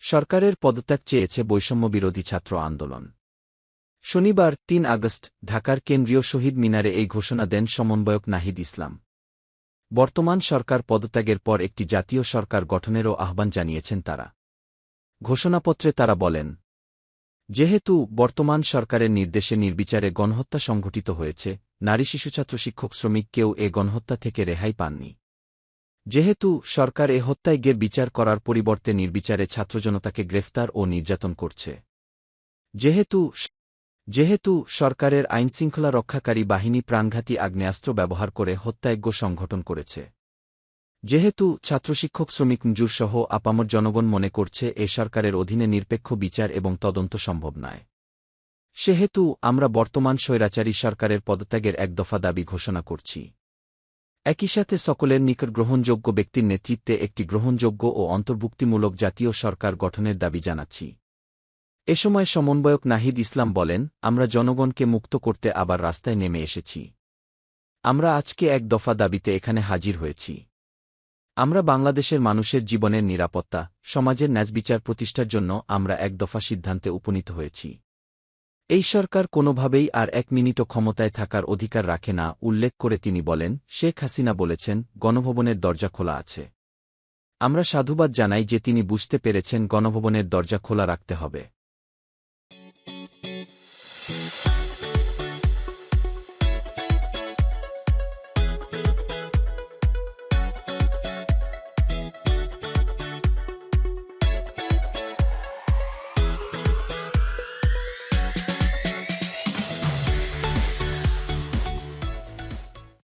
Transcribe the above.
সরকারের পদত্যাগ চেয়েছে বৈষম্যবিরোধী ছাত্র আন্দোলন। শনিবার ৩ আগস্ট ঢাকার কেন্দ্রীয় শহীদ মিনারে এই ঘোষণা দেন সমন্বয়ক নাহিদ ইসলাম। বর্তমান সরকার পদত্যাগের পর একটি জাতীয় সরকার গঠনেরও আহ্বান জানিয়েছেন তারা। ঘোষণাপত্রে তারা বলেন, যেহেতু বর্তমান সরকারের নির্দেশে নির্বিচারে গণহত্যা সংঘটিত হয়েছে, নারী শিশুছাত্র শিক্ষক শ্রমিক কেউ এ গণহত্যা থেকে রেহাই পাননি। যেহেতু সরকার এ হত্যায় বিচার করার পরিবর্তে নির্বিচারে ছাত্রজনতাকে গ্রেফতার ও নির্যাতন করছে, যেহেতু সরকারের আইনশৃঙ্খলা রক্ষাকারী বাহিনী প্রাণঘাতী আগ্নেয়াস্ত্র ব্যবহার করে হত্যাযজ্ঞ সংঘটন করেছে, যেহেতু ছাত্রশিক্ষক শ্রমিক মজুর সহ আপামর জনগণ মনে করছে এ সরকারের অধীনে নিরপেক্ষ বিচার এবং তদন্ত সম্ভব নয়, সেহেতু আমরা বর্তমান স্বৈরাচারী সরকারের পদত্যাগের এক দফা দাবি ঘোষণা করছি। একই সাথে সকলের নিকট গ্রহণযোগ্য ব্যক্তির নেতৃত্বে একটি গ্রহণযোগ্য ও অন্তর্ভুক্তিমূলক জাতীয় সরকার গঠনের দাবি জানাচ্ছি। এ সময় সমন্বয়ক নাহিদ ইসলাম বলেন, আমরা জনগণকে মুক্ত করতে আবার রাস্তায় নেমে এসেছি। আমরা আজকে এক দফা দাবিতে এখানে হাজির হয়েছি। আমরা বাংলাদেশের মানুষের জীবনের নিরাপত্তা, সমাজের ন্যায়বিচার প্রতিষ্ঠার জন্য আমরা এক দফা সিদ্ধান্তে উপনীত হয়েছি। এই সরকার কোনোভাবেই আর এক মিনিটও ক্ষমতায় থাকার অধিকার রাখে না উল্লেখ করে তিনি বলেন, শেখ হাসিনা বলেছেন, গণভবনের দরজা খোলা আছে। আমরা সাধুবাদ জানাই যে তিনি বুঝতে পেরেছেন গণভবনের দরজা খোলা রাখতে হবে।